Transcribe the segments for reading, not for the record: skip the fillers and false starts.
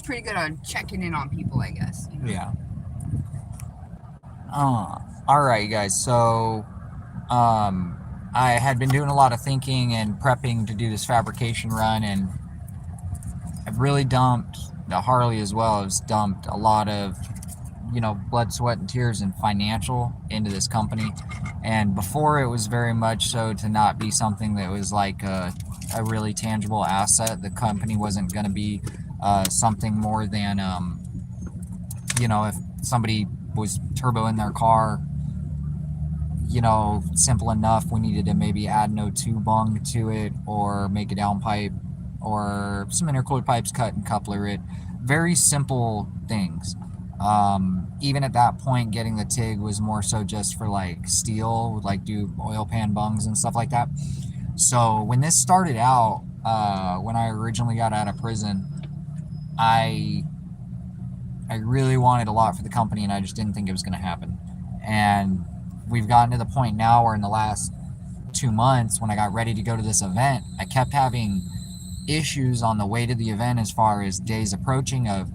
pretty good on checking in on people, I guess. You know? Yeah. All right, guys. So, um, I had been doing a lot of thinking and prepping to do this fabrication run, and I've really dumped the Harley as well. Has dumped a lot of, blood, sweat, and tears and financial into this company. And before, it was very much so to not be something that was like a really tangible asset. The company wasn't going to be something more than, if somebody was turboing their car, simple enough, we needed to maybe add no tube bung to it or make a downpipe or some intercooler pipes, cut and coupler it. Very simple things. Even at that point, getting the TIG was more so just for like steel, like do oil pan bungs and stuff like that. So when this started out, when I originally got out of prison, I I really wanted a lot for the company, and I just didn't think it was going to happen. And we've gotten to the point now where in the last 2 months, when I got ready to go to this event, I kept having issues on the way to the event as far as days approaching, of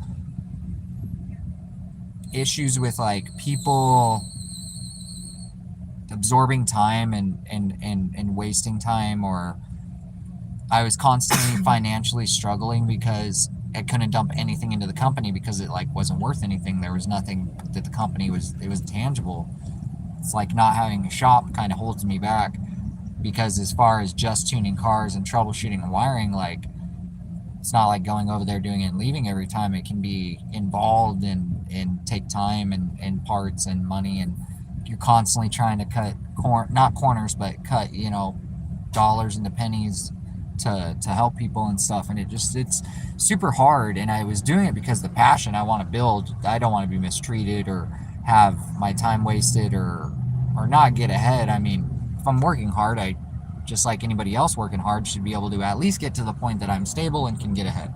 issues with like people absorbing time and wasting time, or I was constantly financially struggling because I couldn't dump anything into the company because it like wasn't worth anything. There was nothing that the company was, it was tangible. It's like not having a shop kind of holds me back, because as far as just tuning cars and troubleshooting and wiring, like it's not like going over there doing it and leaving every time. It can be involved and take time and parts and money, and you're constantly trying to cut not corners, but cut, dollars into pennies to help people and stuff. And it's super hard. And I was doing it because the passion, I want to build. I don't want to be mistreated or have my time wasted or not get ahead. I mean, if I'm working hard, I, just like anybody else working hard, should be able to at least get to the point that I'm stable and can get ahead.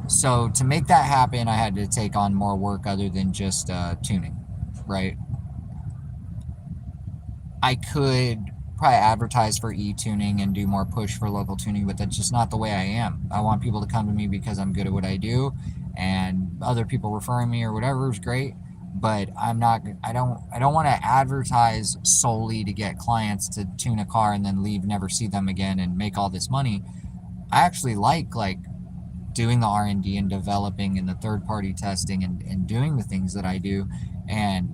So to make that happen, I had to take on more work other than just tuning, right? I could probably advertise for e-tuning and do more push for local tuning, but that's just not the way I am. I want people to come to me because I'm good at what I do, and other people referring me or whatever is great, but I don't want to advertise solely to get clients to tune a car and then leave, never see them again, and make all this money. I actually like doing the R&D and developing and the third-party testing and doing the things that I do. And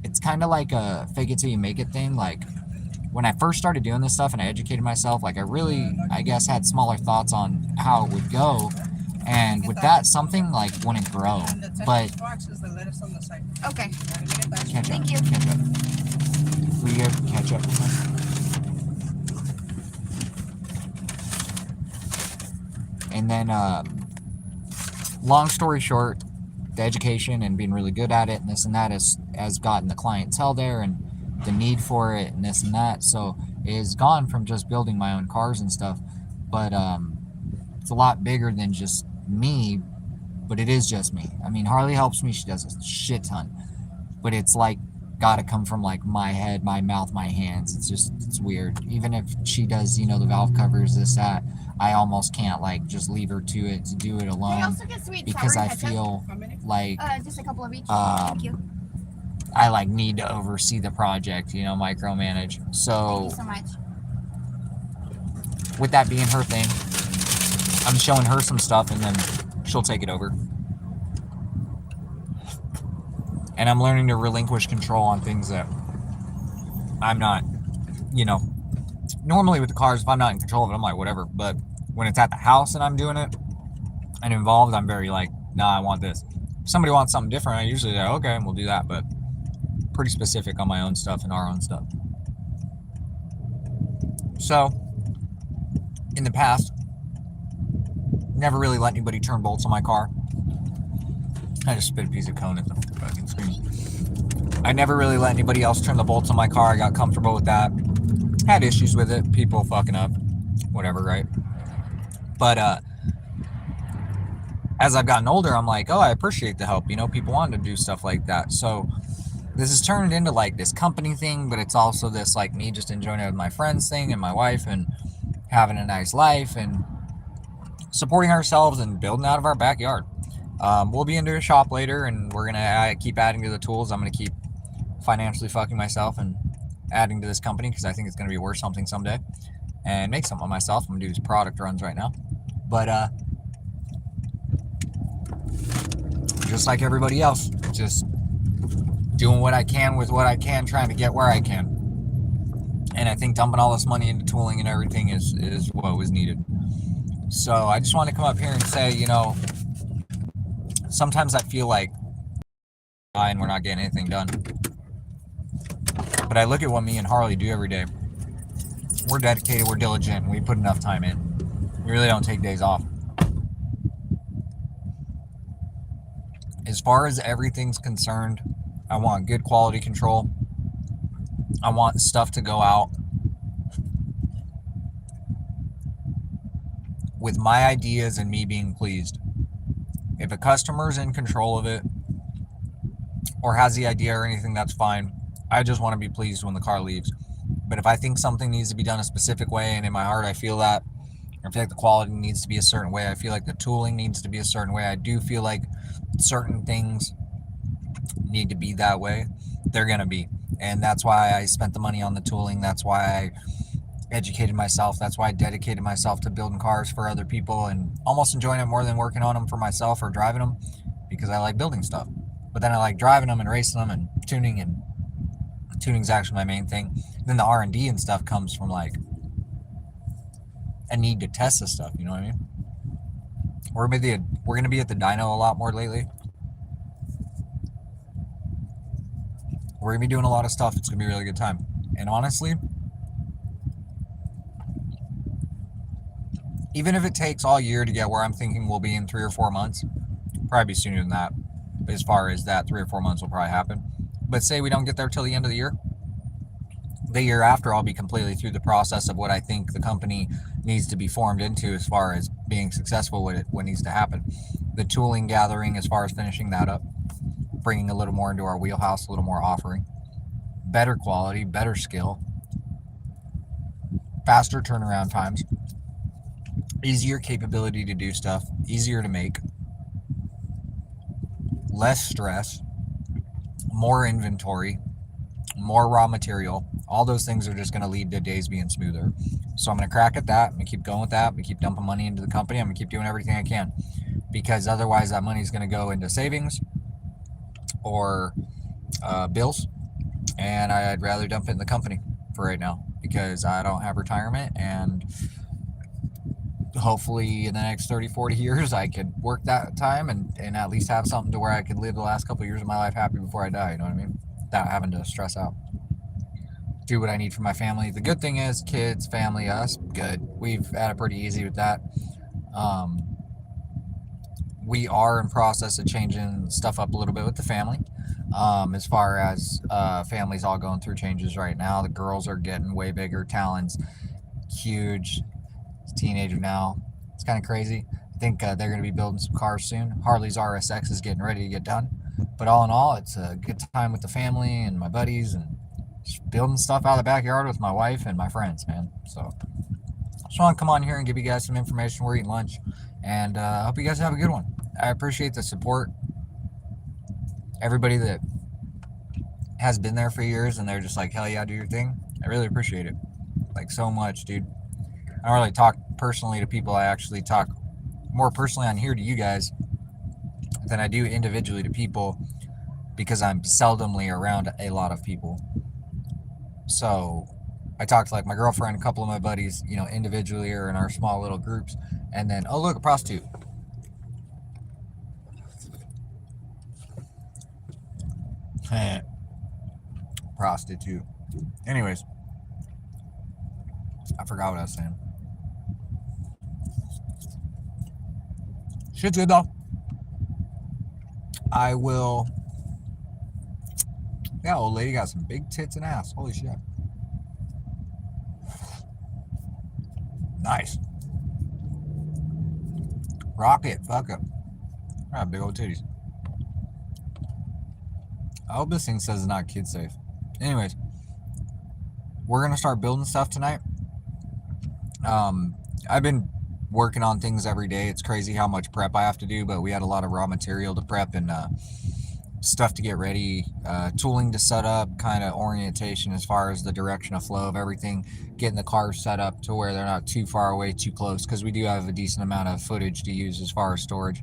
it's kind of like a fake it till you make it thing. Like when I first started doing this stuff and I educated myself, like I really, I guess, had smaller thoughts on how it would go. And with that, something like wouldn't grow. But Okay. ketchup, Thank you. ketchup. We get ketchup. And then, long story short, the education and being really good at it and this and that has gotten the clientele there and the need for it and this and that. So it has gone from just building my own cars and stuff, but it's a lot bigger than just me, but it is just me. I mean, Harley helps me. She does a shit ton, but it's like got to come from like my head, my mouth, my hands. It's weird. Even if she does, the valve covers, this, that, I almost can't like just leave her to it to do it Can I alone, also get sweet because sour I ketchup? feel like Just a couple of each. Thank you. I like need to oversee the project, micromanage. Thank So you so much. with that being her thing, I'm showing her some stuff and then she'll take it over. And I'm learning to relinquish control on things that I'm not, normally with the cars, if I'm not in control of it, I'm like, whatever. But when it's at the house and I'm doing it and involved, I'm very like, nah, I want this. If somebody wants something different, I usually say, okay, we'll do that. But pretty specific on my own stuff and our own stuff. So in the past, never really let anybody turn bolts on my car. I just spit a piece of cone at the fucking screen. I never really let anybody else turn the bolts on my car. I got comfortable with that. Had issues with it. People fucking up. Whatever, right? But as I've gotten older, I'm like, oh, I appreciate the help. People want to do stuff like that. So this has turned into like this company thing, but it's also this like me just enjoying it with my friends thing and my wife and having a nice life and supporting ourselves and building out of our backyard. We'll be into a shop later, and we're gonna keep adding to the tools. I'm gonna keep financially fucking myself and adding to this company because I think it's gonna be worth something someday, and make something of myself. I'm gonna do these product runs right now, but just like everybody else, just doing what I can with what I can, trying to get where I can. And I think dumping all this money into tooling and everything is what was needed. So I just want to come up here and say, you know, sometimes I feel like and we're not getting anything done. But I look at what me and Harley do every day. We're dedicated, we're diligent, and we put enough time in. We really don't take days off. As far as everything's concerned, I want good quality control. I want stuff to go out with my ideas and me being pleased. If a customer's in control of it or has the idea or anything, that's fine. I just want to be pleased when the car leaves. But if I think something needs to be done a specific way, and in my heart I feel that, I feel like the quality needs to be a certain way, I feel like the tooling needs to be a certain way, I do feel like certain things need to be that way, they're going to be. And that's why I spent the money on the tooling. That's why I educated myself. That's why I dedicated myself to building cars for other people and almost enjoying it more than working on them for myself or driving them, because I like building stuff. But then I like driving them and racing them and tuning, and tuning's actually my main thing. Then the R&D and stuff comes from like a need to test this stuff, you know what I mean? We're going to be at the dyno a lot more lately. We're going to be doing a lot of stuff. It's going to be a really good time. And honestly, even if it takes all year to get where I'm thinking we'll be in 3 or 4 months, probably be sooner than that. As far as that, 3 or 4 months will probably happen. But say we don't get there till the end of the year after, I'll be completely through the process of what I think the company needs to be formed into as far as being successful with what needs to happen. The tooling gathering, as far as finishing that up, bringing a little more into our wheelhouse, a little more offering, better quality, better skill, faster turnaround times, easier capability to do stuff, easier to make, less stress, more inventory, more raw material. All those things are just going to lead to days being smoother. So I'm going to crack at that. I'm going to keep going with that. I'm going to keep dumping money into the company. I'm going to keep doing everything I can, because otherwise that money is going to go into savings or bills, and I'd rather dump it in the company for right now, because I don't have retirement, and hopefully in the next 30-40 years I could work that time and at least have something to where I could live the last couple of years of my life happy before I die, you know what I mean, without having to stress out. Do what I need for my family. The good thing is kids, family, us, good. We've had it pretty easy with that. We are in process of changing stuff up a little bit with the family. As far as families all going through changes right now. The girls are getting way bigger. Talon's huge. He's a teenager now. It's kind of crazy. I think they're going to be building some cars soon. Harley's RSX is getting ready to get done. But all in all, it's a good time with the family and my buddies, and just building stuff out of the backyard with my wife and my friends, man. So just want to come on here and give you guys some information. We're eating lunch, and I hope you guys have a good one. I appreciate the support. Everybody that has been there for years and they're just like, hell yeah, do your thing. I really appreciate it. Like, so much, dude. I don't really talk personally to people. I actually talk more personally on here to you guys than I do individually to people, because I'm seldomly around a lot of people. So I talk to like my girlfriend, a couple of my buddies, you know, individually or in our small little groups. And then, oh, look, a prostitute. Prostitute. Anyways, I forgot what I was saying. Shit's good though. I will. Yeah, old lady got some big tits and ass. Holy shit. Nice. Rock it. Fuck it. I have big old titties. I hope this thing says it's not kid safe. Anyways, we're gonna start building stuff tonight. I've been working on things every day. It's crazy how much prep I have to do, but we had a lot of raw material to prep and stuff to get ready, tooling to set up, kind of orientation as far as the direction of flow of everything, getting the cars set up to where they're not too far away, too close, because we do have a decent amount of footage to use as far as storage.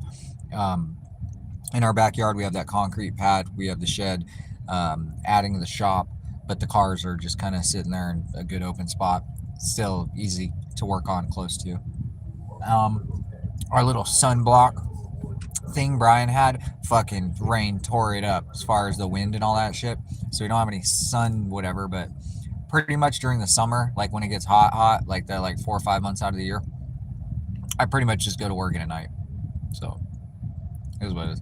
In our backyard, we have that concrete pad, we have the shed, adding the shop, but the cars are just kind of sitting there in a good open spot, still easy to work on, close to. Our little sunblock thing Brian had, fucking rain tore it up as far as the wind and all that shit, so we don't have any sun whatever. But pretty much during the summer, like when it gets hot, like the like 4 or 5 months out of the year, I pretty much just go to work at night. So it is what it is.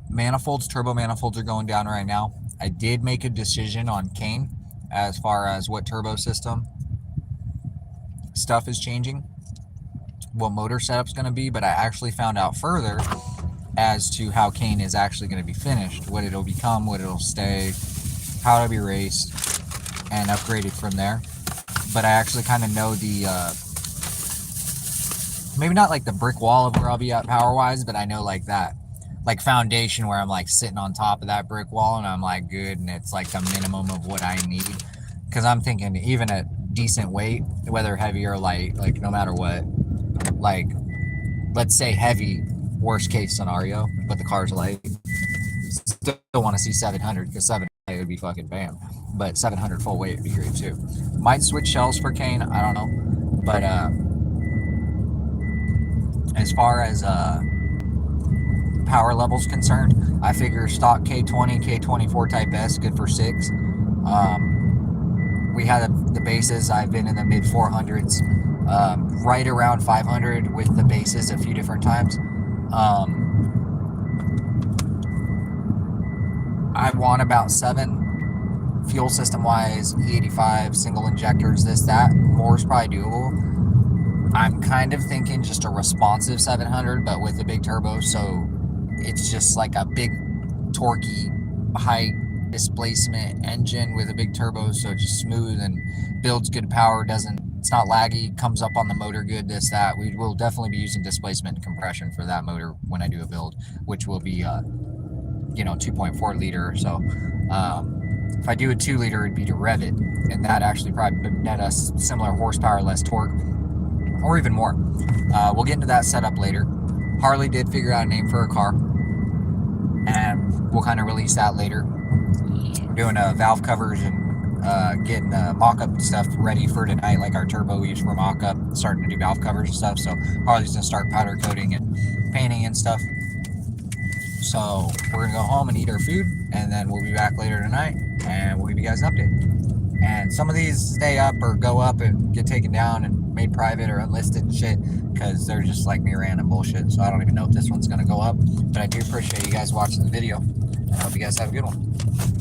Manifolds, turbo manifolds are going down right now. I did make a decision on Kane as far as what turbo system stuff is changing, what motor setup's going to be, but I actually found out further as to how Kane is actually going to be finished, what it'll become, what it'll stay, how it'll be raced, and upgraded from there. But I actually kind of know the, maybe not like the brick wall of where I'll be at power-wise, but I know like that, like foundation where I'm like sitting on top of that brick wall and I'm like good, and it's like the minimum of what I need. Because I'm thinking even at decent weight, whether heavy or light, like no matter what, like let's say heavy, worst case scenario, but the car's light, still want to see 700, because 700 would be fucking bam, but 700 full weight would be great too. Might switch shells for Kane, I don't know, but as far as power levels concerned, I figure stock K20, K24 Type S, good for 6. We had the bases, I've been in the mid 400s, right around 500 with the bases a few different times. I want about 7 fuel system wise, E85, single injectors, this, that. More is probably doable. I'm kind of thinking just a responsive 700, but with a big turbo, so it's just like a big torquey, high displacement engine with a big turbo, so it's just smooth and builds good power, it's not laggy, comes up on the motor good, this, that. We will definitely be using displacement and compression for that motor when I do a build, which will be 2.4 liter. So if I do a 2 liter, it'd be to rev it, and that actually probably net us similar horsepower, less torque, or even more. We'll get into that setup later. Harley did figure out a name for a car, and we'll kind of release that later. We're doing valve covers and getting mock-up stuff ready for tonight, like our turbo we use for mock-up, starting to do valve covers and stuff. So Harley's gonna start powder coating and painting and stuff. So we're gonna go home and eat our food, and then we'll be back later tonight and we'll give you guys an update. And some of these stay up or go up and get taken down and made private or unlisted and shit, because they're just like me random bullshit. So I don't even know if this one's gonna go up, but I do appreciate you guys watching the video, and I hope you guys have a good one.